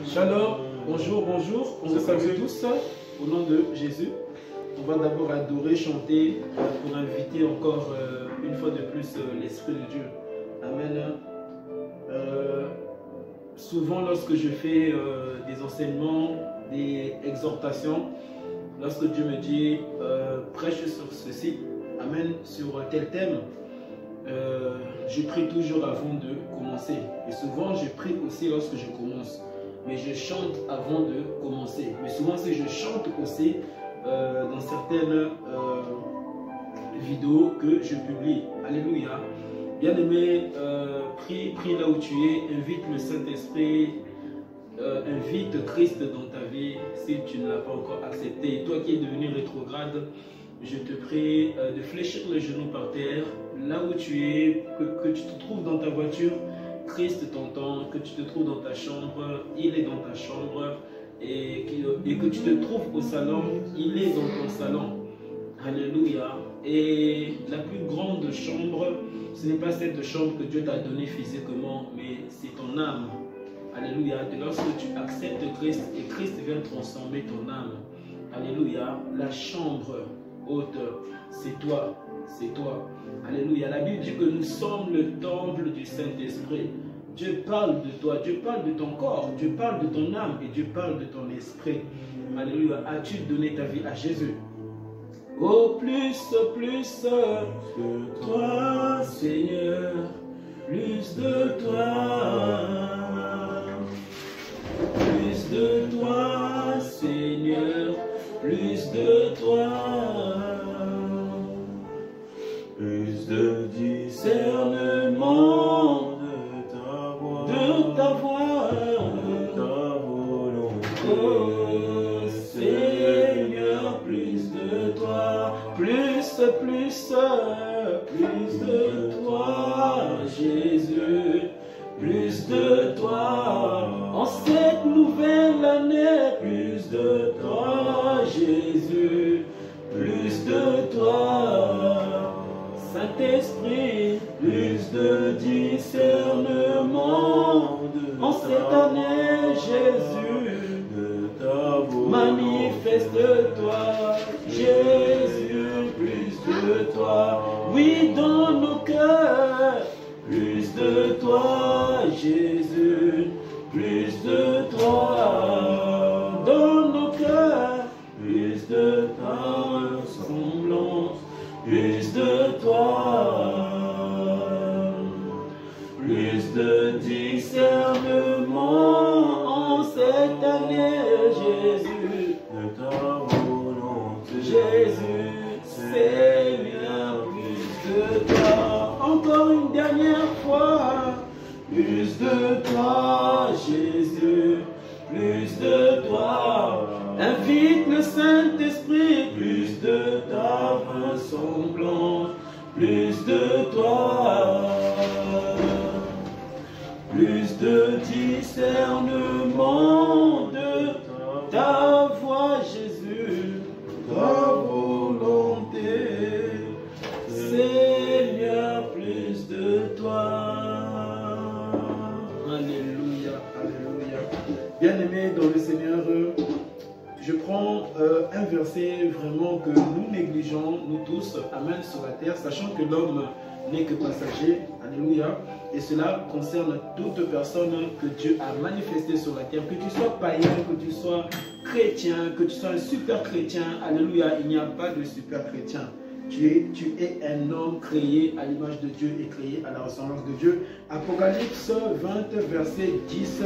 Shalom, bonjour, bonjour, on vous salue tous au nom de Jésus. On va d'abord adorer, chanter pour inviter encore une fois de plus l'Esprit de Dieu. Amen. Souvent lorsque je fais des enseignements, des exhortations, lorsque Dieu me dit prêche sur ceci, amen, sur tel thème, je prie toujours avant de commencer. Et souvent je prie aussi lorsque je commence. Mais je chante avant de commencer. Mais souvent, si je chante aussi dans certaines vidéos que je publie. Alléluia. Bien-aimé, prie là où tu es. Invite le Saint-Esprit. Invite Christ dans ta vie si tu ne l'as pas encore accepté. Et toi qui es devenu rétrograde, je te prie de fléchir les genoux par terre. Là où tu es, que tu te trouves dans ta voiture, Christ t'entend, que tu te trouves dans ta chambre, il est dans ta chambre, et que tu te trouves au salon, il est dans ton salon. Alléluia. Et la plus grande chambre, ce n'est pas cette chambre que Dieu t'a donnée physiquement, mais c'est ton âme. Alléluia. Et lorsque tu acceptes Christ, et Christ vient transformer ton âme. Alléluia. La chambre haute, c'est toi. C'est toi. Alléluia. La Bible dit que nous sommes le temple du Saint-Esprit. Dieu parle de toi, Dieu parle de ton corps, Dieu parle de ton âme et Dieu parle de ton esprit. Alléluia. As-tu donné ta vie à Jésus? Oh, plus de toi, Seigneur, plus de toi. Plus de toi, Seigneur, plus de toi. Plus de discernement de ta voix, de ta volonté. Oh Seigneur, plus de toi, plus de toi, Jésus, plus de toi. En cette nouvelle année, plus de toi, Jésus, plus de toi. Saint-Esprit, plus de discernement en cette année, Jésus, de ta voix. Manifeste-toi, Jésus, plus de toi. Oui, dans nos cœurs, plus de toi, Jésus, plus de toi. Dans nos cœurs, plus de ta ressemblance. Plus de toi, plus de discernement en cette année, Jésus, de ta volonté. Jésus, Seigneur, plus de toi. Encore une dernière fois, plus de toi, Jésus, plus de toi. Invite le Saint-Esprit, plus de ta ressemblance, plus de toi, plus de discernement de ta voix, Jésus, ta volonté, Seigneur, plus de toi. Alléluia, alléluia. Bien-aimés dans le Seigneur, je prends un verset vraiment que nous négligeons, nous tous, amen, sur la terre, sachant que l'homme n'est que passager, alléluia, et cela concerne toute personne que Dieu a manifestée sur la terre, que tu sois païen, que tu sois chrétien, que tu sois un super chrétien, alléluia, il n'y a pas de super chrétien. Tu es un homme créé à l'image de Dieu et créé à la ressemblance de Dieu. Apocalypse 20, verset 10,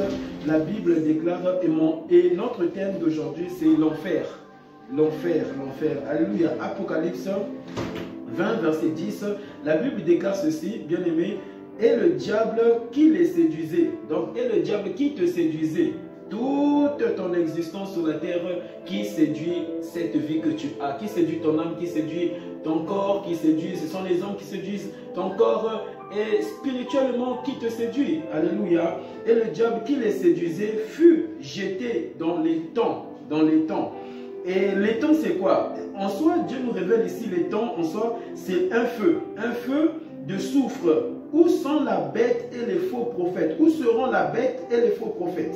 la Bible déclare, et notre thème d'aujourd'hui c'est l'enfer. L'enfer, l'enfer. Alléluia. Apocalypse 20, verset 10, la Bible déclare ceci, bien aimé, et le diable qui les séduisait. Donc, et le diable qui te séduisait. Toute ton existence sur la terre qui séduit cette vie que tu as, qui séduit ton âme, qui séduit ton corps, qui séduit, ce sont les hommes qui séduisent ton corps et spirituellement qui te séduit. Alléluia. Et le diable qui les séduisait fut jeté dans les temps. Dans les temps. Et les temps c'est quoi? En soi, Dieu nous révèle ici les temps, en soi, c'est un feu de soufre. Où sont la bête et les faux prophètes? Où seront la bête et les faux prophètes?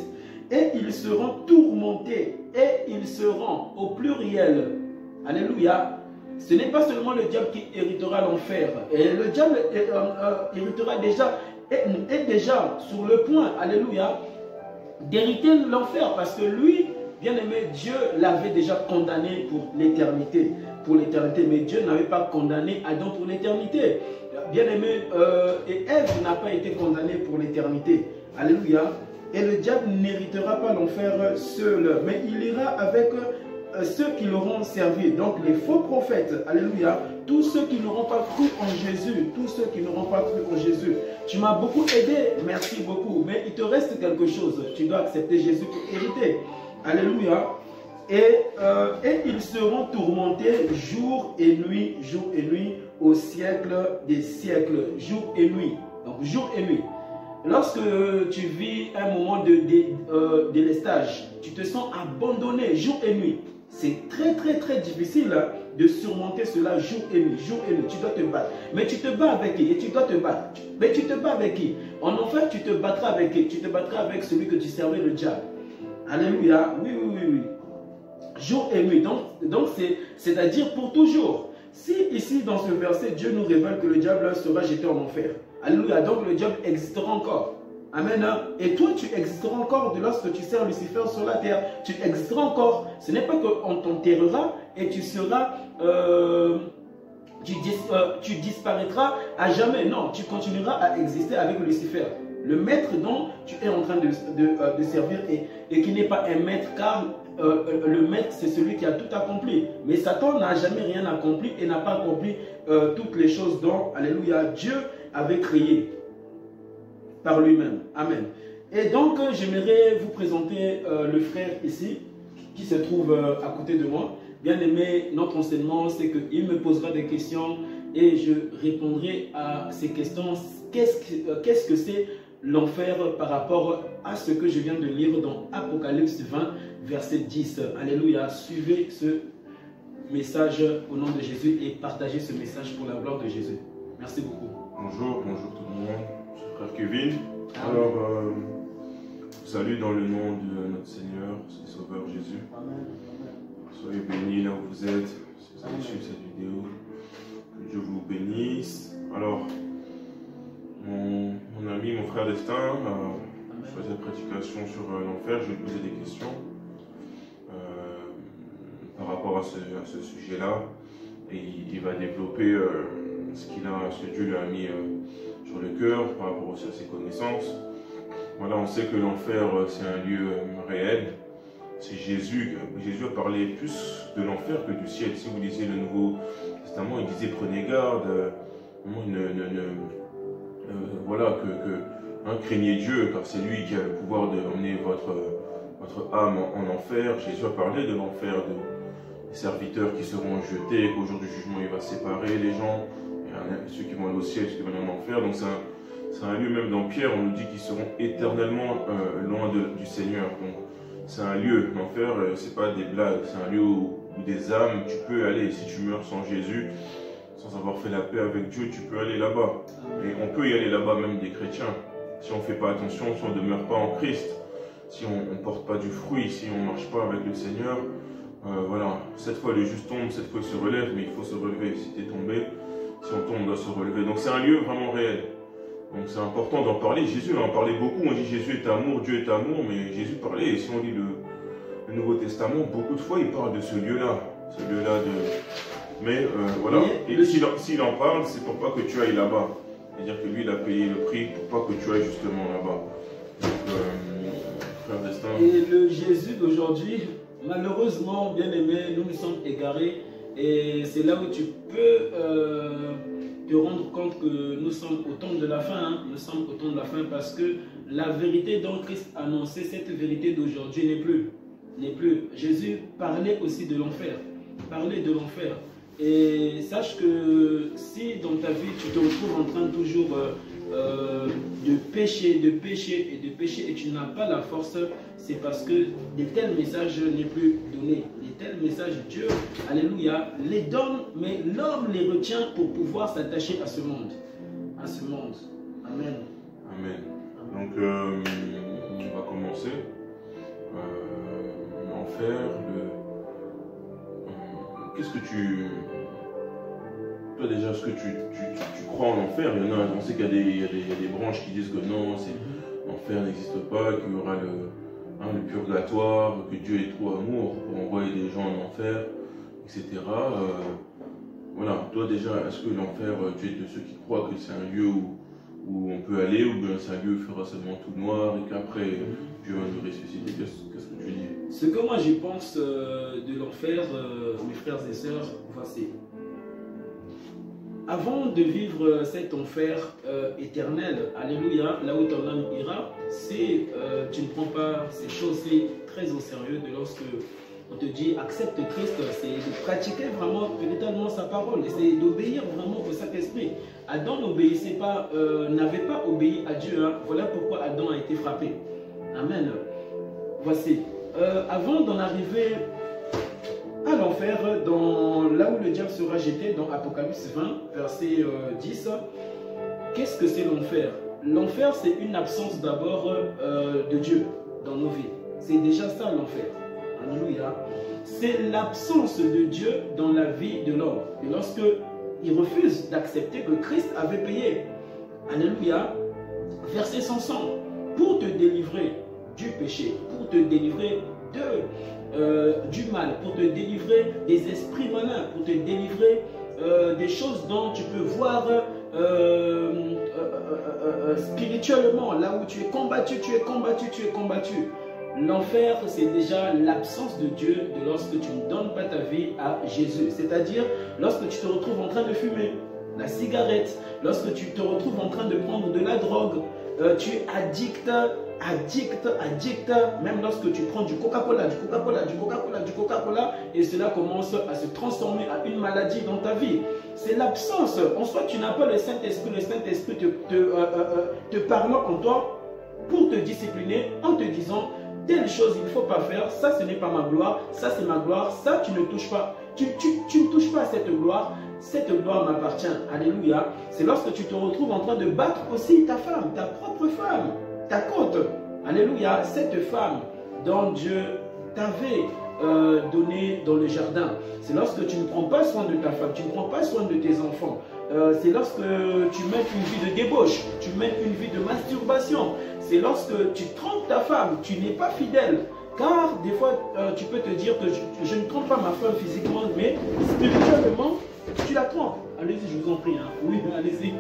et ils seront tourmentés, et ils seront au pluriel. Alléluia. Ce n'est pas seulement le diable qui héritera l'enfer. Et le diable héritera déjà, est déjà sur le point, alléluia, d'hériter l'enfer. Parce que lui, bien aimé, Dieu l'avait déjà condamné pour l'éternité. Mais Dieu n'avait pas condamné Adam pour l'éternité. Bien aimé, et Ève n'a pas été condamnée pour l'éternité. Alléluia. Et le diable n'héritera pas l'enfer seul, mais il ira avec ceux qui l'auront servi. Donc les faux prophètes, alléluia, tous ceux qui n'auront pas cru en Jésus, tous ceux qui n'auront pas cru en Jésus. Tu m'as beaucoup aidé, merci beaucoup, mais il te reste quelque chose. Tu dois accepter Jésus pour hériter. Alléluia. Et ils seront tourmentés jour et nuit, au siècle des siècles, jour et nuit. Donc jour et nuit. Lorsque tu vis un moment de délestage, tu te sens abandonné jour et nuit. C'est très difficile de surmonter cela jour et nuit. Tu dois te battre. Mais tu te bats avec qui? Et tu dois te battre. Mais tu te bats avec qui? En enfer, tu te battras avec qui? Tu te battras avec celui que tu servais, le diable. Alléluia. Oui. Jour et nuit. Donc c'est-à-dire pour toujours. Si ici dans ce verset, Dieu nous révèle que le diable sera jeté en enfer. Alléluia. Donc le diable existera encore. Amen. Et toi, tu existeras encore de lorsque tu sers Lucifer sur la terre. Tu existeras encore. Ce n'est pas qu'on t'enterrera et tu seras... tu disparaîtras à jamais. Non, tu continueras à exister avec Lucifer. Le maître dont tu es en train de servir et qui n'est pas un maître, car le maître, c'est celui qui a tout accompli. Mais Satan n'a jamais rien accompli et n'a pas accompli toutes les choses dont, alléluia, Dieu avait créé par lui-même. Amen. Et donc, j'aimerais vous présenter le frère ici, qui se trouve à côté de moi. Bien aimé, notre enseignement, c'est qu'il me posera des questions et je répondrai à ces questions. Qu'est-ce que c'est l'enfer par rapport à ce que je viens de lire dans Apocalypse 20, verset 10. Alléluia. Suivez ce message au nom de Jésus et partagez ce message pour la gloire de Jésus. Merci beaucoup. Bonjour tout le monde. Je suis frère Kevin. Alors, salut dans le nom de notre Seigneur, et Sauveur Jésus. Amen. Soyez bénis là où vous êtes. Si vous avez suivi cette vidéo, que Dieu vous bénisse. Alors, mon ami, mon frère Destin a choisi la prédication sur l'enfer. Je vais lui poser des questions par rapport à ce sujet-là. Et il va développer ce que Dieu lui a mis sur le cœur par rapport aussi à ses connaissances. Voilà, on sait que l'enfer, c'est un lieu réel. C'est Jésus a parlé plus de l'enfer que du ciel. Si vous lisez le Nouveau Testament, il disait prenez garde, voilà, craignez Dieu, car c'est lui qui a le pouvoir d'emmener votre âme en enfer. Jésus a parlé de l'enfer, des serviteurs qui seront jetés, qu'au jour du jugement il va séparer les gens, ceux qui vont aller au ciel, ceux qui vont aller en enfer. Donc c'est un lieu, même dans Pierre, on nous dit qu'ils seront éternellement loin du Seigneur. Donc c'est un lieu, l'enfer, c'est pas des blagues, c'est un lieu où des âmes, tu peux aller, si tu meurs sans Jésus, sans avoir fait la paix avec Dieu, tu peux aller là-bas. Et on peut y aller là-bas, même des chrétiens. Si on ne fait pas attention, si on ne demeure pas en Christ, si on ne porte pas du fruit, si on ne marche pas avec le Seigneur, voilà, cette fois le juste tombe, cette fois il se relève, mais il faut se relever. Si tu es tombé, si on tombe, on doit se relever. Donc c'est un lieu vraiment réel. Donc c'est important d'en parler. Jésus en parlait beaucoup. On dit Jésus est amour, Dieu est amour, mais Jésus parlait. Et si on lit le Nouveau Testament, beaucoup de fois il parle de ce lieu-là. Ce lieu-là de... Mais voilà, et s'il en parle, c'est pour pas que tu ailles là-bas. C'est-à-dire que lui, il a payé le prix pour pas que tu ailles justement là-bas. Donc, frère Destin. Et le Jésus d'aujourd'hui, malheureusement, bien aimé, nous nous sommes égarés. Et c'est là où tu peux te rendre compte que nous sommes au temps de la fin. Hein. Nous sommes au temps de la fin parce que la vérité dont Christ annonçait, cette vérité d'aujourd'hui n'est plus. Jésus parlait aussi de l'enfer. Parlait de l'enfer. Et sache que si dans ta vie tu te retrouves en train toujours de pécher et tu n'as pas la force, c'est parce que de tels messages n'est plus donné. De tels messages, Dieu, alléluia, les donne, mais l'homme les retient pour pouvoir s'attacher à ce monde. À ce monde. Amen. Amen. Donc on va commencer. l'enfer, qu'est-ce que tu... Toi déjà, est-ce que tu crois en l'enfer? On sait qu'il y a des branches qui disent que non, l'enfer n'existe pas, qu'il y aura le purgatoire, que Dieu est trop amour pour envoyer des gens en enfer, etc. Voilà, toi déjà, est-ce que l'enfer, tu es de ceux qui croient que c'est un lieu où on peut aller, ou bien c'est un lieu où il fera seulement tout noir et qu'après Dieu va nous ressusciter? Qu'est-ce que tu dis? Ce que moi j'y pense de l'enfer, mes frères et sœurs, voici. Avant de vivre cet enfer éternel, alléluia, là où ton âme ira, si tu ne prends pas ces choses très au sérieux de lorsque on te dit accepte Christ, c'est de pratiquer vraiment véritablement sa parole, et c'est d'obéir vraiment au Saint-Esprit. Adam n'obéissait pas, n'avait pas obéi à Dieu, hein. Voilà pourquoi Adam a été frappé. Amen. Voici. Avant d'en arriver à l'enfer, là où le diable sera jeté, dans Apocalypse 20, verset 10, qu'est-ce que c'est l'enfer? L'enfer, c'est une absence d'abord de Dieu dans nos vies. C'est déjà ça l'enfer. Alléluia. C'est l'absence de Dieu dans la vie de l'homme. Et lorsque il refuse d'accepter que Christ avait payé, alléluia, versé son sang pour te délivrer du péché, pour te délivrer du mal, pour te délivrer des esprits malins, pour te délivrer des choses dont tu peux voir spirituellement, là où tu es combattu, tu es combattu, tu es combattu. L'enfer, c'est déjà l'absence de Dieu de lorsque tu ne donnes pas ta vie à Jésus. C'est-à-dire, lorsque tu te retrouves en train de fumer la cigarette, lorsque tu te retrouves en train de prendre de la drogue, tu es addict, même lorsque tu prends du Coca-Cola, et cela commence à se transformer à une maladie dans ta vie. C'est l'absence. En soi, tu n'as pas le Saint-Esprit te parlant en toi pour te discipliner en te disant telle chose il ne faut pas faire, ça ce n'est pas ma gloire, ça c'est ma gloire, ça tu ne touches pas. Tu ne touches pas à cette gloire m'appartient. Alléluia. C'est lorsque tu te retrouves en train de battre aussi ta femme, ta propre femme, ta côte. Alléluia. Cette femme dont Dieu t'avait donné dans le jardin. C'est lorsque tu ne prends pas soin de ta femme, tu ne prends pas soin de tes enfants. C'est lorsque tu mènes une vie de débauche, tu mènes une vie de masturbation. C'est lorsque tu trompes ta femme, tu n'es pas fidèle. Car des fois, tu peux te dire que je ne trompe pas ma femme physiquement, mais spirituellement, tu la trompes. Allez-y, je vous en prie. Hein. Oui, allez-y.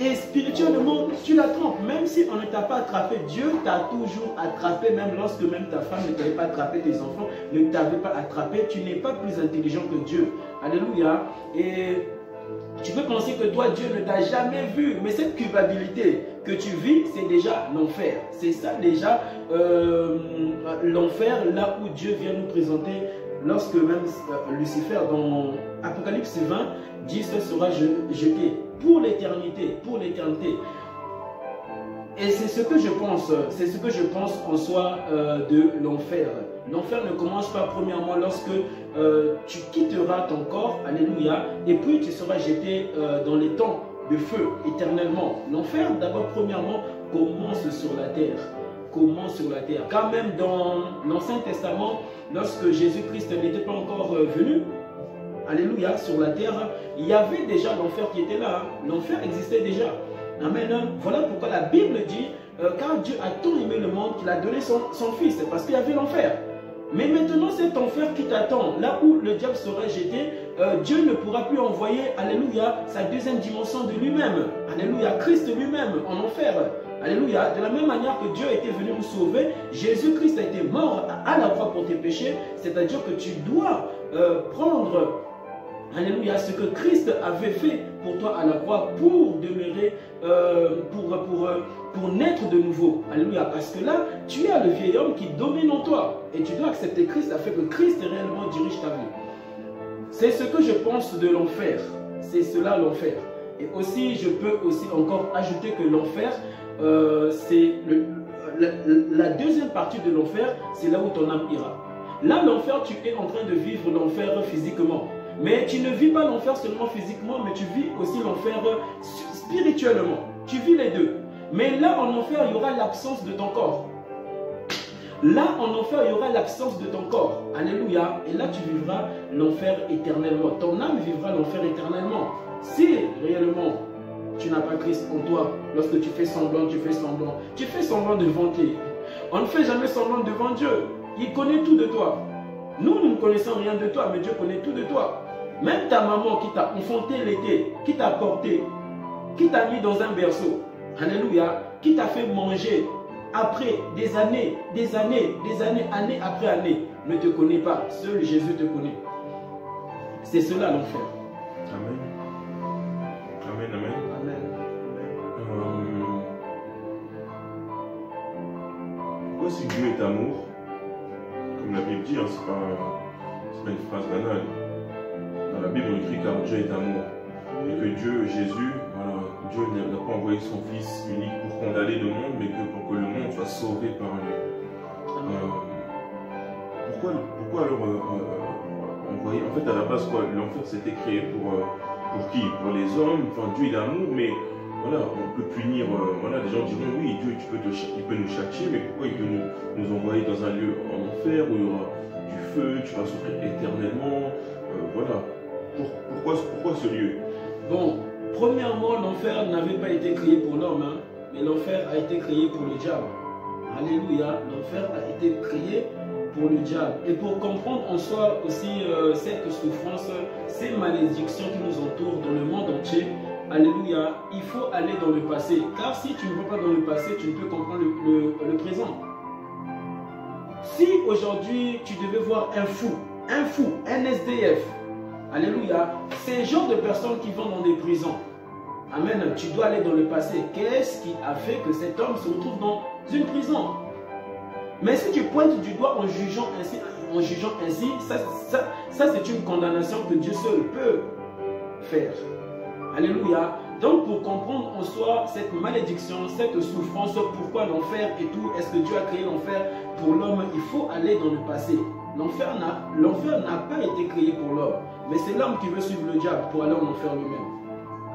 Et spirituellement, tu la trompes. Même si on ne t'a pas attrapé, Dieu t'a toujours attrapé, même lorsque même ta femme ne t'avait pas attrapé, tes enfants ne t'avaient pas attrapé. Tu n'es pas plus intelligent que Dieu. Alléluia. Et tu peux penser que toi, Dieu ne t'a jamais vu. Mais cette culpabilité que tu vis, c'est déjà l'enfer. C'est ça déjà l'enfer, là où Dieu vient nous présenter. Lorsque même Lucifer, dans Apocalypse 20, dit ce sera jeté pour l'éternité, Et c'est ce que je pense en soi de l'enfer. L'enfer ne commence pas premièrement lorsque tu quitteras ton corps, alléluia, et puis tu seras jeté dans les temps de feu éternellement. L'enfer, d'abord, premièrement, commence sur la terre. Car même dans l'Ancien Testament, lorsque Jésus-Christ n'était pas encore venu, alléluia, sur la terre, il y avait déjà l'enfer qui était là. Hein. L'enfer existait déjà. Amen. Voilà pourquoi la Bible dit, car Dieu a tant aimé le monde qu'il a donné son Fils, parce qu'il y avait l'enfer. Mais maintenant, cet enfer qui t'attend, là où le diable sera jeté, Dieu ne pourra plus envoyer, alléluia, sa deuxième dimension de lui-même. Alléluia, Christ lui-même en enfer. Alléluia, de la même manière que Dieu était venu nous sauver, Jésus-Christ a été mort à la croix pour tes péchés, c'est-à-dire que tu dois prendre, alléluia, ce que Christ avait fait pour toi à la croix pour demeurer, pour naître de nouveau. Alléluia, parce que là, tu as le vieil homme qui domine en toi et tu dois accepter Christ afin que Christ réellement dirige ta vie. C'est ce que je pense de l'enfer. C'est cela l'enfer. Et aussi, je peux aussi encore ajouter que l'enfer, c'est la deuxième partie de l'enfer, c'est là où ton âme ira. Là, l'enfer, tu es en train de vivre l'enfer physiquement. Mais tu ne vis pas l'enfer seulement physiquement, mais tu vis aussi l'enfer spirituellement. Tu vis les deux. Mais là, en enfer, il y aura l'absence de ton corps. Là, en enfer, il y aura l'absence de ton corps. Alléluia. Et là, tu vivras l'enfer éternellement. Ton âme vivra l'enfer éternellement. Si réellement tu n'as pas Christ en toi, lorsque tu fais semblant, tu fais semblant devant qui? On ne fait jamais semblant devant Dieu. Il connaît tout de toi. Nous ne connaissons rien de toi, mais Dieu connaît tout de toi. Même ta maman qui t'a enfanté l'été, qui t'a porté, qui t'a mis dans un berceau, alléluia, qui t'a fait manger, après des années, année après année, ne te connaît pas. Seul Jésus te connaît. C'est cela l'enfer. Amen. Amen, amen. Pourquoi si Dieu est amour, comme la Bible dit, hein, c'est pas une phrase banale. Dans la Bible, on écrit car Dieu est amour. Et que Dieu, Jésus, voilà, Dieu n'a pas envoyé son Fils unique pour condamner le monde, mais que pour que le monde soit sauvé par lui. Pourquoi alors envoyer? En fait, à la base, l'enfer c'était créé pour qui? Pour les hommes. Enfin, Dieu il est amour, mais voilà, on peut punir. Voilà, les gens diront oui, Dieu il peut nous châtier, mais pourquoi il peut nous envoyer dans un lieu en enfer où il y aura du feu, tu vas souffrir éternellement. Voilà. Pourquoi ce lieu? Bon, premièrement, l'enfer n'avait pas été créé pour l'homme, hein, mais l'enfer a été créé pour le diable. Alléluia, l'enfer a été créé pour le diable. Et pour comprendre en soi aussi cette souffrance, ces malédictions qui nous entourent dans le monde entier, alléluia, il faut aller dans le passé. Car si tu ne vas pas dans le passé, tu ne peux comprendre le présent. Si aujourd'hui tu devais voir un fou, un SDF, alléluia, c'est le genre de personnes qui vont dans des prisons. Amen, tu dois aller dans le passé. Qu'est-ce qui a fait que cet homme se retrouve dans une prison? Mais si tu pointes du doigt en jugeant ainsi, ça c'est une condamnation que Dieu seul peut faire. Alléluia. Donc pour comprendre en soi cette malédiction, cette souffrance, pourquoi l'enfer et tout, est-ce que Dieu a créé l'enfer pour l'homme? Il faut aller dans le passé. L'enfer n'a pas été créé pour l'homme, mais c'est l'homme qui veut suivre le diable pour aller en enfer lui-même.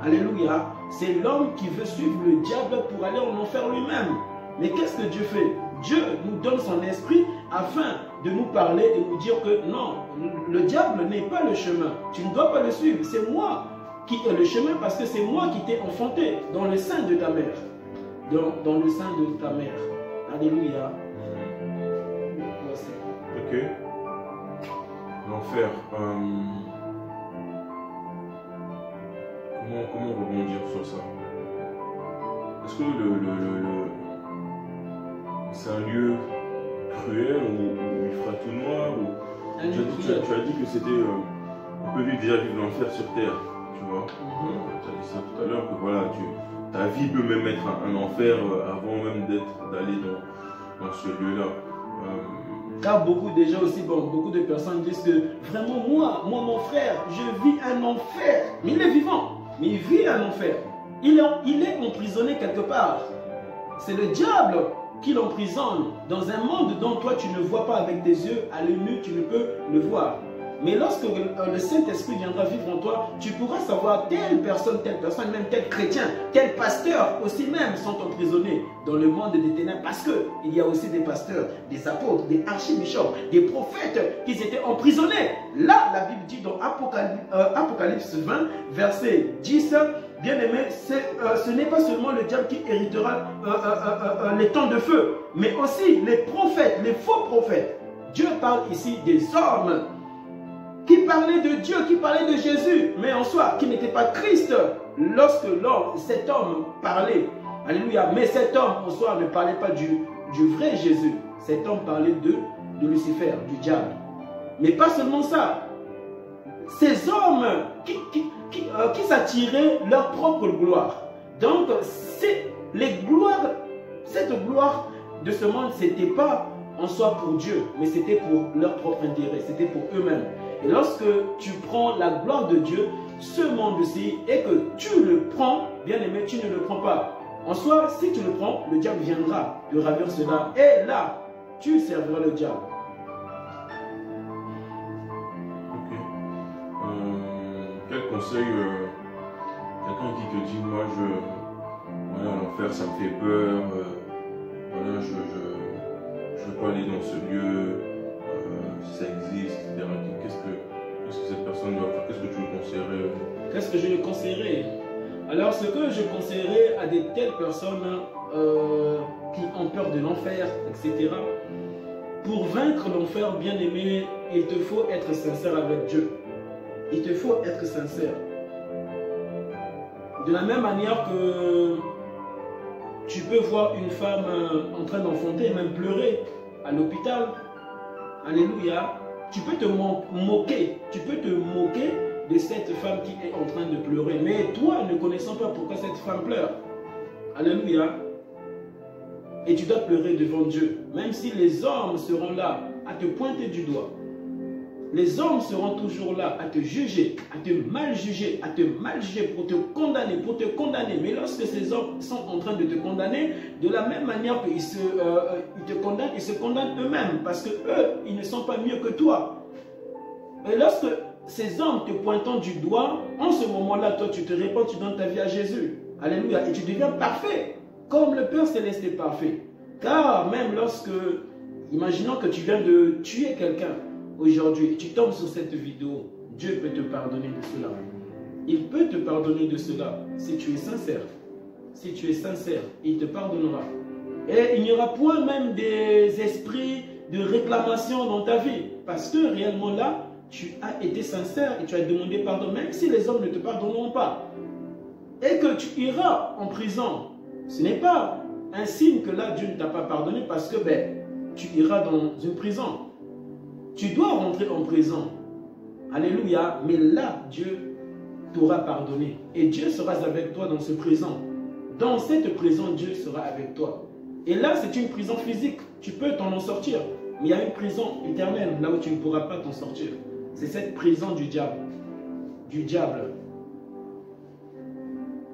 Alléluia. C'est l'homme qui veut suivre le diable pour aller en enfer lui-même. Mais qu'est-ce que Dieu fait? Dieu nous donne son esprit afin de nous parler et nous dire que non, le diable n'est pas le chemin. Tu ne dois pas le suivre. C'est moi qui ai le chemin parce que c'est moi qui t'ai enfanté dans le sein de ta mère. Dans le sein de ta mère. Alléluia. Ok. L'enfer. Comment rebondir sur ça? Est-ce que c'est un lieu cruel où il fera tout noir tu as dit que c'était... on peut déjà vivre l'enfer sur terre, tu vois. Tu as dit ça tout à l'heure, que voilà, ta vie peut même être un enfer avant même d'aller dans ce lieu-là. Car beaucoup de gens aussi, beaucoup de personnes disent que vraiment moi mon frère, je vis un enfer. Mais il est vivant, mais il vit un enfer. Il est emprisonné quelque part. C'est le diable qui l'emprisonne dans un monde dont toi tu ne vois pas avec tes yeux, à l'œil nu tu ne peux le voir. Mais lorsque le Saint-Esprit viendra vivre en toi, tu pourras savoir telle personne, même tel chrétien, tel pasteur aussi même sont emprisonnés dans le monde des ténèbres. Parce qu'il y a aussi des pasteurs, des apôtres, des archibishops, des prophètes qui étaient emprisonnés. Là, la Bible dit dans Apocalypse 20, verset 10, bien aimé, ce n'est pas seulement le diable qui héritera les temps de feu, mais aussi les prophètes, les faux prophètes. Dieu parle ici des hommes qui parlait de Dieu, qui parlait de Jésus, mais en soi, qui n'était pas Christ lorsque cet homme parlait. Alléluia. Mais cet homme en soi ne parlait pas du vrai Jésus. Cet homme parlait de Lucifer, du diable. Mais pas seulement ça. Ces hommes qui s'attiraient leur propre gloire. Donc, cette gloire de ce monde, ce n'était pas en soi pour Dieu, mais c'était pour leur propre intérêt, c'était pour eux-mêmes. Et lorsque tu prends la gloire de Dieu, ce monde-ci, et que tu le prends, bien aimé, tu ne le prends pas. En soi, si tu le prends, le diable viendra te ravir cela. Et là, tu serviras le diable. Ok. Quel conseil, quelqu'un qui te dit, moi, voilà, l'enfer, ça me fait peur, voilà, je je ne veux pas aller dans ce lieu, si ça existe, etc. Qu'est-ce que cette personne doit faire? Qu'est-ce que tu lui conseillerais? Qu'est-ce que je lui conseillerais? Alors, ce que je conseillerais à des telles personnes qui ont peur de l'enfer, etc. Pour vaincre l'enfer, bien aimé, il te faut être sincère avec Dieu. Il te faut être sincère. De la même manière que tu peux voir une femme en train d'enfanter et même pleurer à l'hôpital. Alléluia. Tu peux te moquer. Tu peux te moquer de cette femme qui est en train de pleurer. Mais toi, ne connaissant pas pourquoi cette femme pleure. Alléluia. Et tu dois pleurer devant Dieu. Même si les hommes seront là à te pointer du doigt. Les hommes seront toujours là à te juger, à te mal juger, pour te condamner. Mais lorsque ces hommes sont en train de te condamner, de la même manière qu'ils te condamnent, ils se condamnent eux-mêmes. Parce que eux, ils ne sont pas mieux que toi. Et lorsque ces hommes te pointant du doigt, en ce moment-là, toi, tu te répands, tu donnes ta vie à Jésus. Alléluia. Et tu deviens parfait, comme le Père Céleste est parfait. Car même lorsque, imaginons que tu viens de tuer quelqu'un, aujourd'hui, et tu tombes sur cette vidéo, Dieu peut te pardonner de cela. Il peut te pardonner de cela si tu es sincère. Si tu es sincère, il te pardonnera. Et il n'y aura point même des esprits de réclamation dans ta vie. Parce que réellement là, tu as été sincère et tu as demandé pardon, même si les hommes ne te pardonneront pas. Et que tu iras en prison. Ce n'est pas un signe que là, Dieu ne t'a pas pardonné parce que tu iras dans une prison. Tu dois rentrer en prison. Alléluia. Mais là, Dieu t'aura pardonné. Et Dieu sera avec toi dans ce prison. Dans cette prison, Dieu sera avec toi. Et là, c'est une prison physique. Tu peux t'en sortir. Mais il y a une prison éternelle, là où tu ne pourras pas t'en sortir. C'est cette prison du diable. Du diable.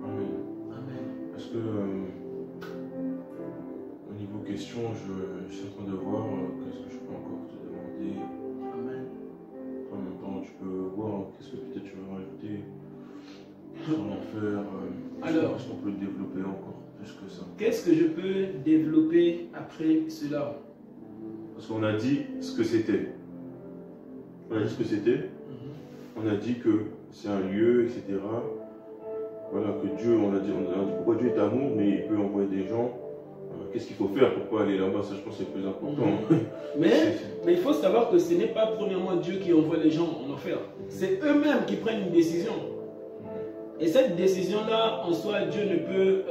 Amen. Amen. Parce que, au niveau question, je suis en train de voir qu'est-ce que je peux encore te demander. Amen. En même temps, tu peux voir qu'est-ce que peut-être tu veux rajouter sur l'enfer. Alors, est-ce qu'on peut développer encore plus que ça? Qu'est-ce que je peux développer après cela? Parce qu'on a dit ce que c'était. On a dit ce que c'était. On a dit que c'est un lieu, etc. Voilà, que Dieu, on a dit pourquoi Dieu est amour, mais il peut envoyer des gens. Qu'est-ce qu'il faut faire? Pourquoi aller là-bas? Ça, je pense que c'est le plus important. Mais il faut savoir que ce n'est pas premièrement Dieu qui envoie les gens en enfer. C'est eux-mêmes qui prennent une décision. Et cette décision-là, en soi, Dieu ne peut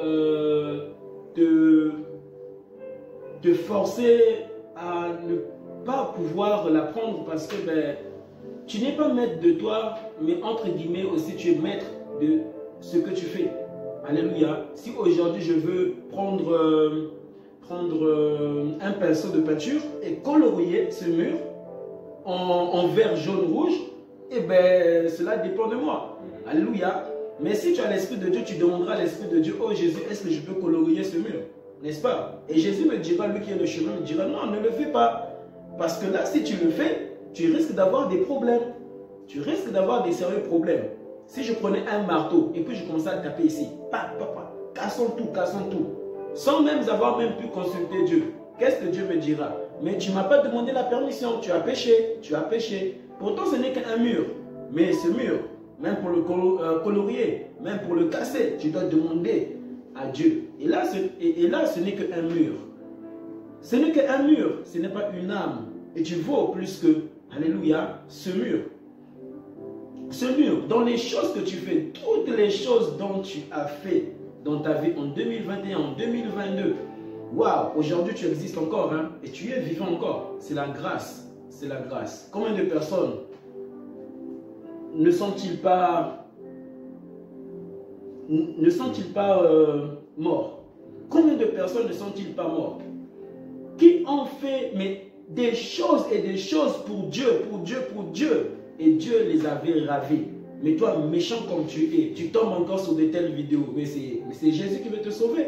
te forcer à ne pas pouvoir la prendre parce que tu n'es pas maître de toi, mais entre guillemets aussi tu es maître de ce que tu fais. Alléluia. Si aujourd'hui je veux prendre un pinceau de peinture et colorier ce mur en vert, jaune, rouge, eh bien cela dépend de moi. Alléluia. Mais si tu as l'Esprit de Dieu, tu demanderas à l'Esprit de Dieu, oh Jésus, est-ce que je peux colorier ce mur? N'est-ce pas? Et Jésus me dira, lui qui est le chemin, me dira, non, ne le fais pas. Parce que là, si tu le fais, tu risques d'avoir des problèmes. Tu risques d'avoir des sérieux problèmes. Si je prenais un marteau et puis je commençais à taper ici, cassons tout, sans même avoir même pu consulter Dieu, qu'est-ce que Dieu me dira? Mais tu ne m'as pas demandé la permission, tu as péché. Pourtant, ce n'est qu'un mur. Mais ce mur, même pour le colorier, même pour le casser, tu dois demander à Dieu. Et là, ce n'est qu'un mur. Ce n'est qu'un mur, ce n'est pas une âme. Et tu vaux plus que, alléluia, ce mur. Ce mur, dans les choses que tu fais, toutes les choses dont tu as fait dans ta vie en 2021, en 2022, waouh, aujourd'hui tu existes encore, hein, et tu es vivant encore. C'est la grâce, c'est la grâce. Combien de personnes ne sont-ils pas morts? Combien de personnes ne sont-ils pas morts? Qui ont fait des choses et des choses pour Dieu, et Dieu les avait ravés. Mais toi, méchant comme tu es, tu tombes encore sur de telles vidéos. Mais c'est Jésus qui veut te sauver.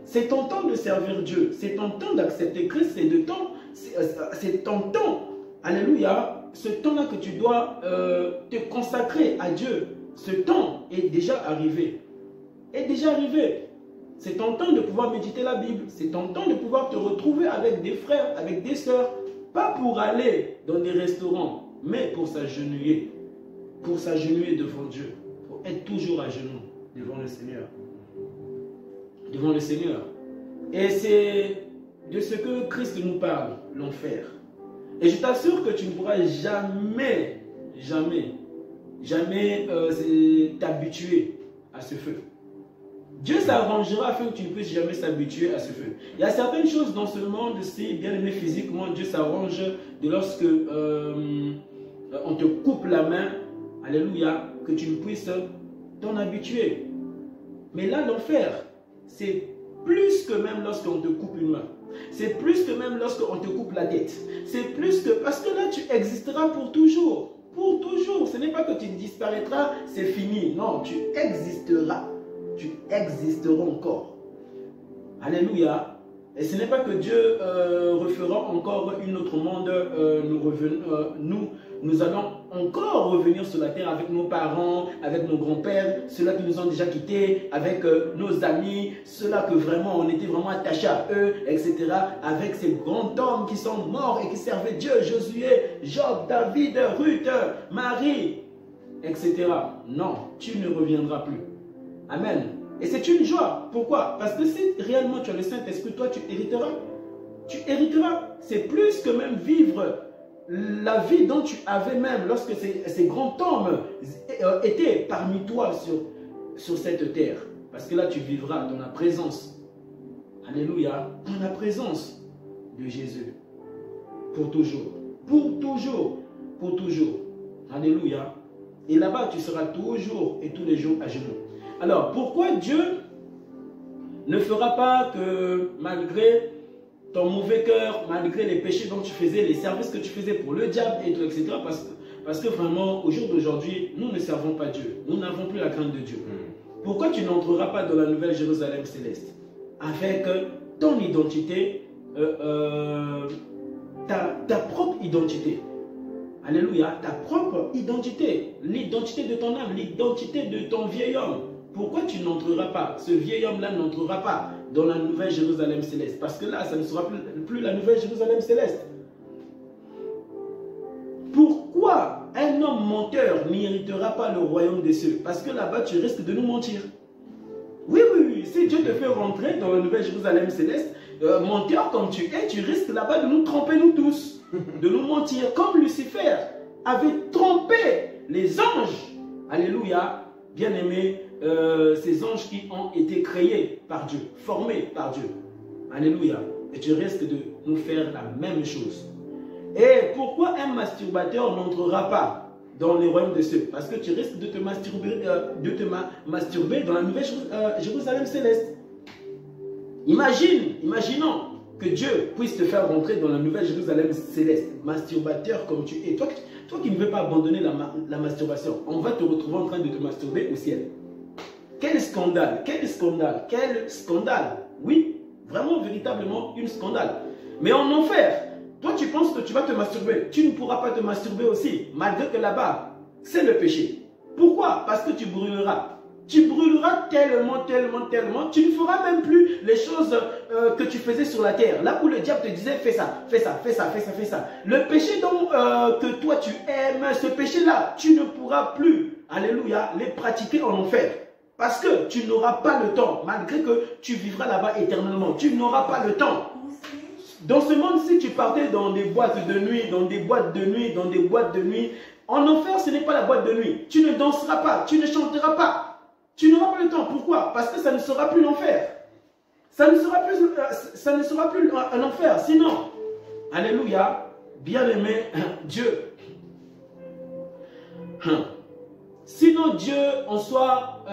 C'est ton temps de servir Dieu. C'est ton temps d'accepter Christ. C'est ton temps. Alléluia. Ce temps-là que tu dois te consacrer à Dieu. Ce temps est déjà arrivé. C'est tentant de pouvoir méditer la Bible. C'est tentant de pouvoir te retrouver avec des frères, avec des sœurs. Pas pour aller dans des restaurants, mais pour s'agenouiller. Pour s'agenouiller devant Dieu. Pour être toujours à genoux devant le Seigneur. Devant le Seigneur. Et c'est de ce que Christ nous parle, l'enfer. Et je t'assure que tu ne pourras jamais t'habituer à ce feu. Dieu s'arrangera afin que tu ne puisses jamais s'habituer à ce feu. Il y a certaines choses dans ce monde-ci, bien aimé physiquement, Dieu s'arrange de lorsque on te coupe la main, alléluia, que tu ne puisses t'en habituer. Mais là, l'enfer, c'est plus que même lorsqu'on te coupe une main. C'est plus que même lorsqu'on te coupe la tête. C'est plus que... Parce que là, tu existeras pour toujours. Pour toujours. Ce n'est pas que tu disparaîtras, c'est fini. Non, tu existeras. Tu existeras encore. Alléluia. Et ce n'est pas que Dieu refera encore une autre monde. Nous allons encore revenir sur la terre avec nos parents, avec nos grands-pères, ceux-là qui nous ont déjà quittés, avec nos amis, ceux-là que vraiment on était vraiment attachés à eux, etc. Avec ces grands hommes qui sont morts et qui servaient Dieu, Josué, Job, David, Ruth, Marie, etc. Non, tu ne reviendras plus. Amen. Et c'est une joie. Pourquoi? Parce que si réellement tu as le Saint-Esprit, toi tu hériteras. Tu hériteras. C'est plus que même vivre la vie dont tu avais même lorsque ces grands hommes étaient parmi toi sur cette terre. Parce que là tu vivras dans la présence. Alléluia. Dans la présence de Jésus. Pour toujours. Pour toujours. Pour toujours. Alléluia. Et là-bas tu seras toujours et tous les jours à genoux. Alors, pourquoi Dieu ne fera pas que malgré ton mauvais cœur, malgré les péchés dont tu faisais, les services que tu faisais pour le diable, et tout, etc. Parce que vraiment, au jour d'aujourd'hui, nous ne servons pas Dieu. Nous n'avons plus la crainte de Dieu. Pourquoi tu n'entreras pas dans la nouvelle Jérusalem céleste? Avec ton identité, ta propre identité. Alléluia, ta propre identité. L'identité de ton âme, l'identité de ton vieil homme. Pourquoi tu n'entreras pas, ce vieil homme-là n'entrera pas dans la nouvelle Jérusalem céleste? Parce que là, ça ne sera plus la nouvelle Jérusalem céleste. Pourquoi un homme menteur n'héritera pas le royaume des cieux? Parce que là-bas, tu risques de nous mentir. Oui, oui, oui. Si Dieu te fait rentrer dans la nouvelle Jérusalem céleste, menteur comme tu es, tu risques là-bas de nous tromper nous tous. De nous mentir. Comme Lucifer avait trompé les anges. Alléluia. Bien-aimés. Ces anges qui ont été créés par Dieu, formés par Dieu. Alléluia. Et tu risques de nous faire la même chose. Et pourquoi un masturbateur n'entrera pas dans les royaumes des cieux? Parce que tu risques de te masturber dans la nouvelle Jérusalem céleste. Imaginons que Dieu puisse te faire rentrer dans la nouvelle Jérusalem céleste. Masturbateur comme tu es. Toi qui ne veux pas abandonner la masturbation, on va te retrouver en train de te masturber au ciel. Quel scandale, quel scandale, quel scandale. Oui, vraiment, véritablement, un scandale. Mais en enfer, toi tu penses que tu vas te masturber. Tu ne pourras pas te masturber aussi, malgré que là-bas, c'est le péché. Pourquoi? Parce que tu brûleras. Tu brûleras tellement, tellement, tellement. Tu ne feras même plus les choses que tu faisais sur la terre. Là où le diable te disait, fais ça, fais ça, fais ça, fais ça, fais ça. Le péché que toi tu aimes, ce péché-là, tu ne pourras plus, alléluia, les pratiquer en enfer. Parce que tu n'auras pas le temps, malgré que tu vivras là-bas éternellement. Tu n'auras pas le temps. Dans ce monde, si tu partais dans des boîtes de nuit, dans des boîtes de nuit, dans des boîtes de nuit, en enfer, ce n'est pas la boîte de nuit. Tu ne danseras pas, tu ne chanteras pas. Tu n'auras pas le temps. Pourquoi? Parce que ça ne sera plus l'enfer. Ça ne sera plus un enfer. Sinon, alléluia, bien-aimé Dieu. Sinon, Dieu en soi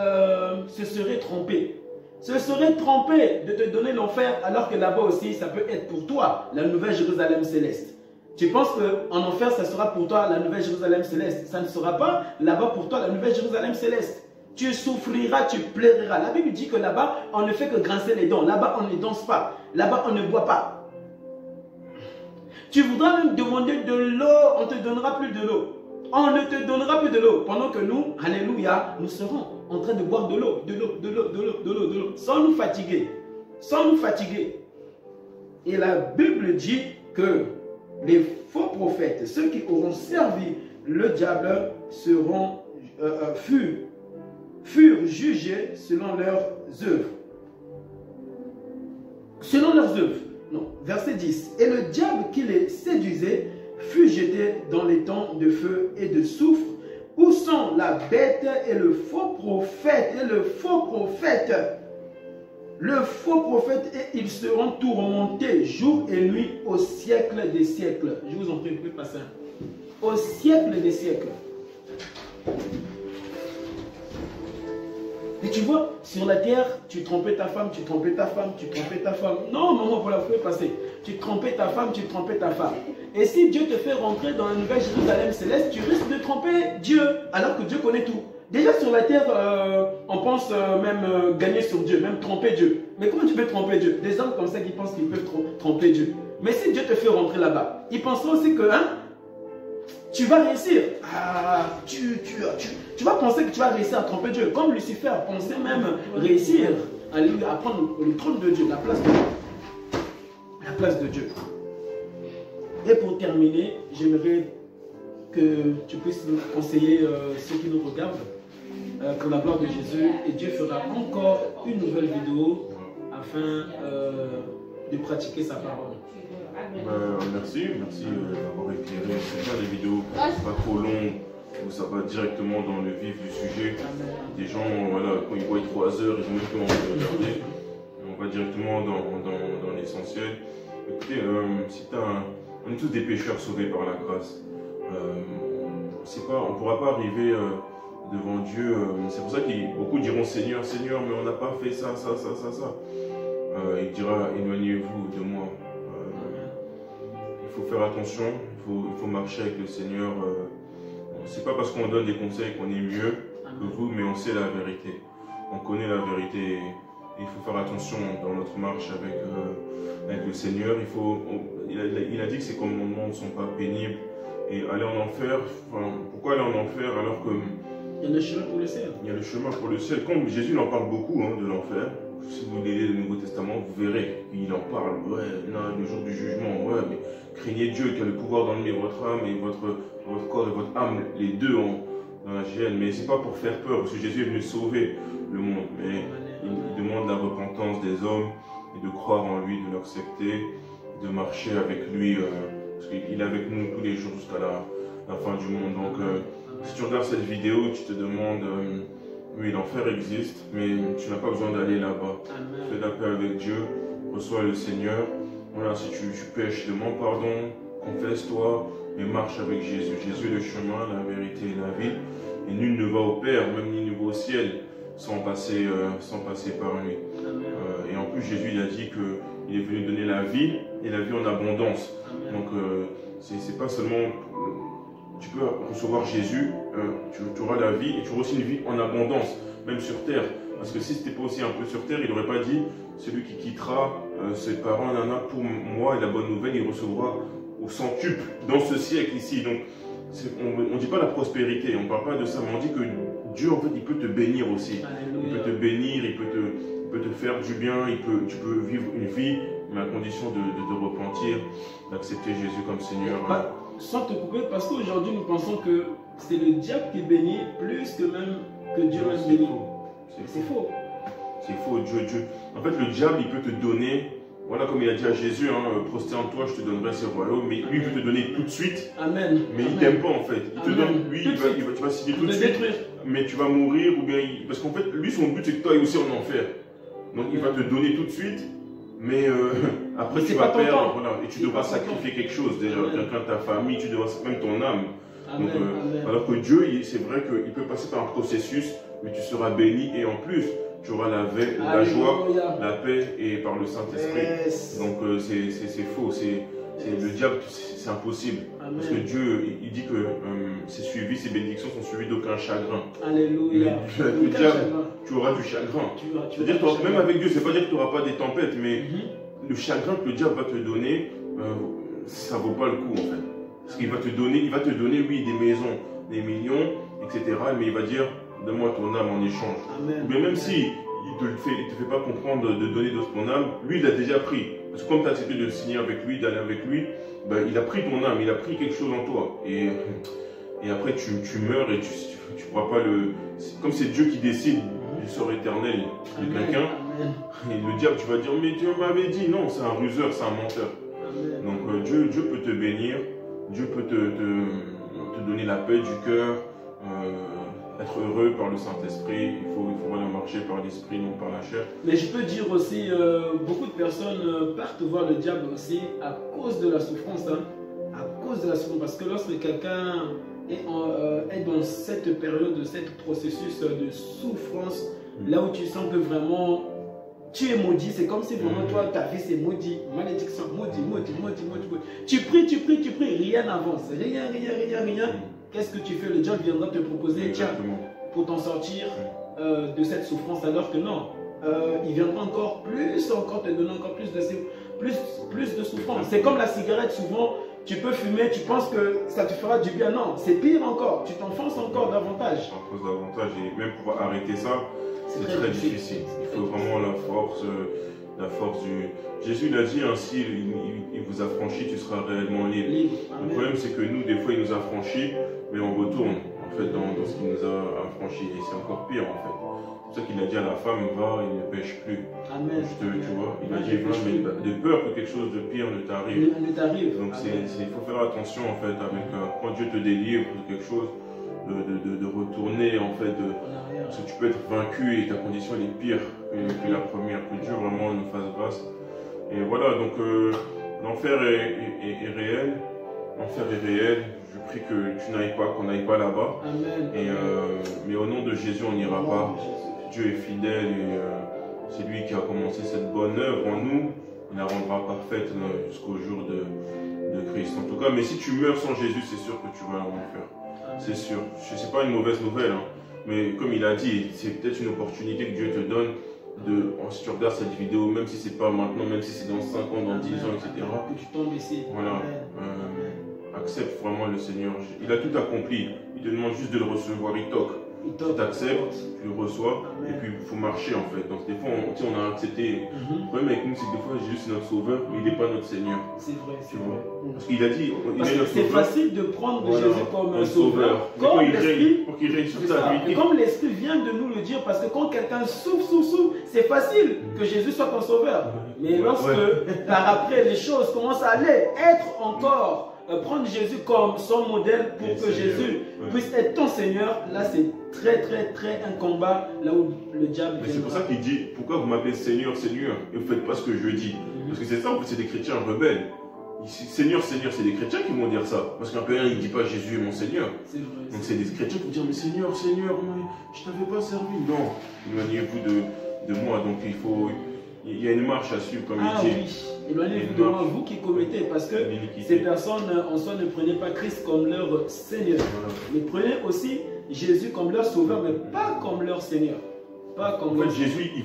se serait trompé. Se serait trompé de te donner l'enfer alors que là-bas aussi, ça peut être pour toi la nouvelle Jérusalem céleste. Tu penses qu'en enfer, ça sera pour toi la nouvelle Jérusalem céleste. Ça ne sera pas là-bas pour toi la nouvelle Jérusalem céleste. Tu souffriras, tu plairas. La Bible dit que là-bas, on ne fait que grincer les dents. Là-bas, on ne danse pas. Là-bas, on ne boit pas. Tu voudras même demander de l'eau, on ne te donnera plus de l'eau. On ne te donnera plus de l'eau. Pendant que nous, alléluia, nous serons en train de boire de l'eau, de l'eau, de l'eau, de l'eau, de l'eau, de l'eau, sans nous fatiguer. Sans nous fatiguer. Et la Bible dit que les faux prophètes, ceux qui auront servi le diable, furent jugés selon leurs œuvres. Selon leurs œuvres. Non, verset 10. Et le diable qui les séduisait fut jeté dans les temps de feu et de soufre, où sont la bête et le faux prophète. Et le faux prophète. Le faux prophète, et ils seront tourmentés jour et nuit au siècle des siècles. Je vous en prie, vous pouvez passer. Au siècle des siècles. Et tu vois, sur la terre, tu trompais ta femme, tu trompais ta femme, tu trompais ta femme. Non, maman, pour la pouvez passer. Tu trompais ta femme, tu trompais ta femme. Et si Dieu te fait rentrer dans la nouvelle Jérusalem céleste, tu risques de tromper Dieu, alors que Dieu connaît tout. Déjà sur la terre, on pense même gagner sur Dieu, même tromper Dieu. Mais comment tu peux tromper Dieu? Des hommes comme ça qui pensent qu'ils peuvent tromper Dieu. Mais si Dieu te fait rentrer là-bas, il pensera aussi que tu vas réussir. Tu vas penser que tu vas réussir à tromper Dieu. Comme Lucifer pensait même réussir à prendre le trône de Dieu, la place de Dieu. La place de Dieu. Et pour terminer, j'aimerais que tu puisses nous conseiller ceux qui nous regardent pour la gloire de Jésus. Et Dieu fera encore une nouvelle vidéo afin de pratiquer sa parole. Merci d'avoir éclairé. C'est bien des vidéos pas trop longues où ça va directement dans le vif du sujet. Des gens, voilà, quand ils voient 3 heures, ils ont même plus envie de regarder. On va directement dans l'essentiel. Écoutez, on est tous des pécheurs sauvés par la grâce. On ne pourra pas arriver devant Dieu. C'est pour ça que beaucoup diront Seigneur, Seigneur, mais on n'a pas fait ça. Il dira éloignez-vous de moi. Il faut faire attention, il faut marcher avec le Seigneur. C'est pas parce qu'on donne des conseils qu'on est mieux que vous, mais on sait la vérité. On connaît la vérité. Il faut faire attention dans notre marche avec le Seigneur. Il a dit que ses commandements ne sont pas pénibles. Et aller en enfer, pourquoi aller en enfer alors que... Il y a le chemin pour le ciel. Il y a le chemin pour le ciel. Comme Jésus en parle beaucoup de l'enfer. Si vous lisez le Nouveau Testament, vous verrez qu'il en parle. Ouais, le jour du jugement, ouais, mais craignez Dieu qui a le pouvoir d'enlever votre âme et votre corps et votre âme, les deux dans la géhenne. Mais c'est pas pour faire peur, parce que Jésus est venu sauver le monde. Mais il demande la repentance des hommes et de croire en lui, de l'accepter, de marcher avec lui, parce qu'il est avec nous tous les jours jusqu'à la fin du monde. Donc, si tu regardes cette vidéo, tu te demandes... oui, l'enfer existe, mais tu n'as pas besoin d'aller là-bas. Fais la paix avec Dieu, reçois le Seigneur. Voilà, si tu pêches, demande pardon, confesse-toi et marche avec Jésus. Jésus est le chemin, la vérité et la vie. Et nul ne va au Père, même ni ne va au ciel, sans passer par lui. Et en plus, Jésus il a dit qu'il est venu donner la vie et la vie en abondance. Donc, c'est pas seulement... Tu peux recevoir Jésus, tu auras la vie et tu auras aussi une vie en abondance, même sur terre. Parce que si ce n'était pas aussi un peu sur terre, il n'aurait pas dit celui qui quittera ses parents, pour moi, et la bonne nouvelle, il recevra au centuple dans ce siècle ici. Donc, on ne dit pas la prospérité, on ne parle pas de ça, mais on dit que Dieu, en fait, il peut te bénir aussi. Alléluia. Il peut te bénir, il peut te faire du bien, tu peux vivre une vie, mais à condition de repentir, d'accepter Jésus comme Seigneur. Sans te couper, parce qu'aujourd'hui nous pensons que c'est le diable qui bénit plus que même que Dieu même bénit. C'est faux. C'est faux. Dieu. En fait, le diable, il peut te donner, voilà comme il a dit à Jésus, prosterne-toi, je te donnerai ce royaume, mais lui, il veut te donner tout de suite. Amen. Mais il t'aime pas en fait. Il te donne, lui, tu vas signer tout de suite, mais tu vas mourir, ou bien, parce qu'en fait, lui, son but, c'est que toi, il aussi en enfer. Donc, il va te donner tout de suite. Mais après, tu vas perdre, voilà, et tu devras sacrifier quelque chose, déjà, quelqu'un de ta famille, tu devras même ton âme. Donc, alors que Dieu, c'est vrai qu'il peut passer par un processus, mais tu seras béni, et en plus, tu auras la joie, la paix, et par le Saint-Esprit. Yes. Donc, c'est faux, le diable, c'est impossible. Amen. Parce que Dieu, il dit que ses bénédictions sont suivies d'aucun chagrin. Alléluia. Le diable, tu auras du chagrin. C'est-à-dire, même avec Dieu, c'est pas dire que tu n'auras pas des tempêtes, mais le chagrin que le diable va te donner, ça ne vaut pas le coup en fait. Parce qu'il va te donner, oui, des maisons, des millions, etc. Mais il va dire, donne-moi ton âme en échange. Amen. Mais même si il te fait pas comprendre de donner de ton âme, lui il a déjà pris. Parce que comme tu as accepté de signer avec lui, d'aller avec lui, ben, il a pris ton âme, il a pris quelque chose en toi. Et après tu meurs et tu pourras pas le... Comme c'est Dieu qui décide du sort éternel de quelqu'un, et le diable tu vas dire mais Dieu m'avait dit, non, c'est un ruseur, c'est un menteur. Amen. Donc Dieu peut te bénir, Dieu peut te donner la paix du cœur, être heureux par le Saint-Esprit. Il faut vraiment marcher par l'Esprit, non par la chair. Mais je peux dire aussi, beaucoup de personnes partent voir le diable aussi à cause de la souffrance. Hein. À cause de la souffrance. Parce que lorsque quelqu'un est dans cette période, de cette processus de souffrance, là où tu sens que vraiment tu es maudit, c'est comme si vraiment toi, ta vie c'est maudit, malédiction, maudit. Tu pries, rien n'avance, rien. Qu'est-ce que tu fais? Le diable viendra te proposer, tiens, pour t'en sortir de cette souffrance, alors que non, il viendra encore te donner encore plus de souffrance. C'est comme la cigarette, souvent, tu peux fumer, tu penses que ça te fera du bien. Non, c'est pire encore, tu t'enfonces encore davantage. Et même pour arrêter ça, c'est très difficile. Il faut vraiment la force du... Jésus l'a dit ainsi, il vous a franchi, tu seras réellement libre. Le problème c'est que nous, des fois, il nous a franchis, mais on retourne en fait dans ce qu'il nous a affranchis. Et c'est encore pire en fait. C'est pour ça qu'il a dit à la femme, va, il ne pêche plus. Amen. Tu vois, il a dit, va, mais de peur que quelque chose de pire ne t'arrive. Donc il faut faire attention en fait, avec quand Dieu te délivre de quelque chose, de retourner en fait, parce que tu peux être vaincu et ta condition elle est pire que la première, que Dieu vraiment nous fasse grâce. Et voilà, donc l'enfer est réel, je prie que tu n'ailles pas, qu'on n'aille pas là-bas. Mais au nom de Jésus, on n'ira pas. Dieu est fidèle et c'est lui qui a commencé cette bonne œuvre en nous, il la rendra parfaite jusqu'au jour de Christ. En tout cas, mais si tu meurs sans Jésus, c'est sûr que tu vas en enfer. C'est sûr. Ce n'est pas une mauvaise nouvelle, hein. Mais comme il a dit, c'est peut-être une opportunité que Dieu te donne si tu regardes cette vidéo, même si c'est pas maintenant, même si c'est dans 5 ans, dans 10 ans, etc. Que tu tombes ici. Voilà. Accepte vraiment le Seigneur. Il a tout accompli. Il te demande juste de le recevoir. Il toque. Tu t'acceptes, tu le reçois, et puis il faut marcher en fait. Donc des fois, on a accepté. Le problème avec nous, c'est que des fois, Jésus c'est notre sauveur, mais il n'est pas notre Seigneur. C'est vrai, tu vois. Parce qu'il a dit, il est notre c'est sauveur. facile de prendre Jésus comme un sauveur. Pour qu'il règne sur ta vie. Et comme l'Esprit vient de nous le dire, parce que quand quelqu'un souffre, c'est facile que Jésus soit ton sauveur. Mais lorsque par après les choses commencent à aller, être encore, prendre Jésus comme son modèle pour que Jésus puisse être ton Seigneur, là c'est très un combat, là où le diable... Mais c'est pour ça qu'il dit, pourquoi vous m'appelez Seigneur, Seigneur, et vous ne faites pas ce que je dis. Parce que c'est ça, en fait, c'est des chrétiens rebelles. Seigneur, Seigneur, c'est des chrétiens qui vont dire ça. Parce qu'un païen, il ne dit pas Jésus est mon Seigneur. Donc c'est des chrétiens qui vont dire, mais Seigneur, Seigneur, je ne t'avais pas servi. Non, éloignez-vous de moi. Donc il y a une marche à suivre, comme il dit. Oui, éloignez-vous de moi, vous qui commettez, parce que ces personnes en soi ne prenaient pas Christ comme leur Seigneur. Mais prenez aussi Jésus comme leur Sauveur, mais pas comme leur Seigneur. Pas comme en fait, Jésus, il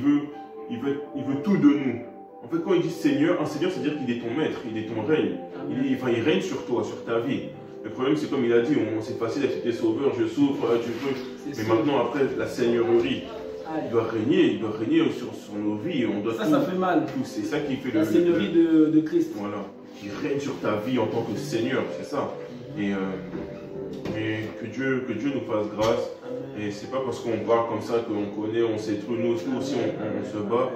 veut tout de nous. En fait, quand il dit Seigneur, un Seigneur, c'est-à-dire qu'il est ton maître, il est ton règne. Il règne sur toi, sur ta vie. Le problème, c'est comme il a dit, c'est facile d'accepter Sauveur, je souffre, tu peux. Mais maintenant, après, la Seigneurie. Il doit régner sur nos vies. On doit ça fait mal. C'est ça qui fait la Seigneurie de Christ. Voilà. Qui règne sur ta vie en tant que Seigneur, c'est ça. Et que Dieu nous fasse grâce. Et c'est pas parce qu'on parle comme ça qu'on connaît, on sait tout. Nous aussi, on se bat.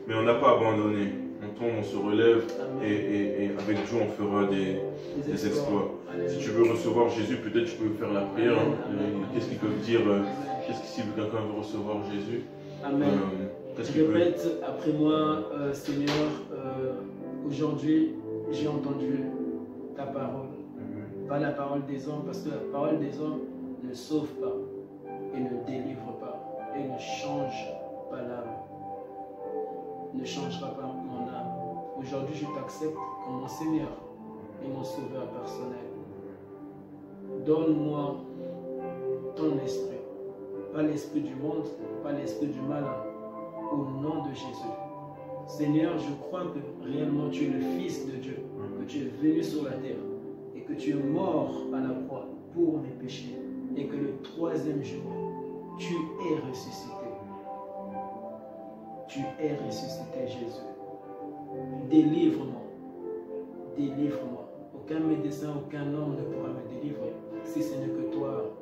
Mais on n'a pas abandonné. On tombe, on se relève. Et avec Dieu, on fera des exploits. Si tu veux recevoir Jésus, peut-être tu peux faire la prière. Qu'est-ce qu'ils peuvent dire? Si quelqu'un veut recevoir Jésus, Amen. Répète après moi, Seigneur, aujourd'hui j'ai entendu ta parole, pas la parole des hommes, parce que la parole des hommes ne sauve pas et ne délivre pas et ne change pas l'âme, ne changera pas mon âme. Aujourd'hui je t'accepte comme mon Seigneur et mon Sauveur personnel. Donne-moi ton esprit. Pas l'esprit du monde, pas l'esprit du malin, au nom de Jésus. Seigneur, je crois que réellement tu es le Fils de Dieu, que tu es venu sur la terre et que tu es mort à la croix pour mes péchés et que le 3e jour, Tu es ressuscité. Tu es ressuscité, Jésus. Délivre-moi. Délivre-moi. Aucun médecin, aucun homme ne pourra me délivrer si ce n'est que toi,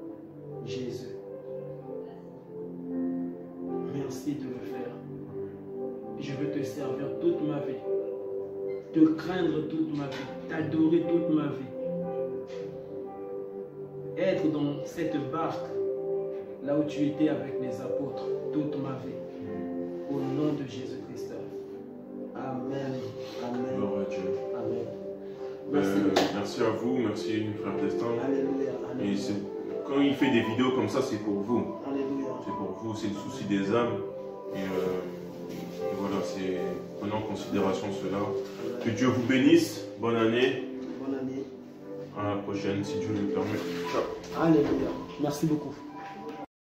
Jésus. Merci de le faire. Je veux te servir toute ma vie, te craindre toute ma vie, t'adorer toute ma vie. Être dans cette barque, là où tu étais avec les apôtres, toute ma vie. Au nom de Jésus-Christ. Amen. Amen. Gloire à Dieu. Amen. Merci. Merci à vous, merci frère Destin. Alléluia. Et quand il fait des vidéos comme ça, c'est pour vous. Alléluia. C'est pour vous, c'est le souci des âmes. Et voilà, c'est prenons en considération cela. Que Dieu vous bénisse. Bonne année. Bonne année. À la prochaine, si Dieu le permet. Ciao. Alléluia. Merci beaucoup.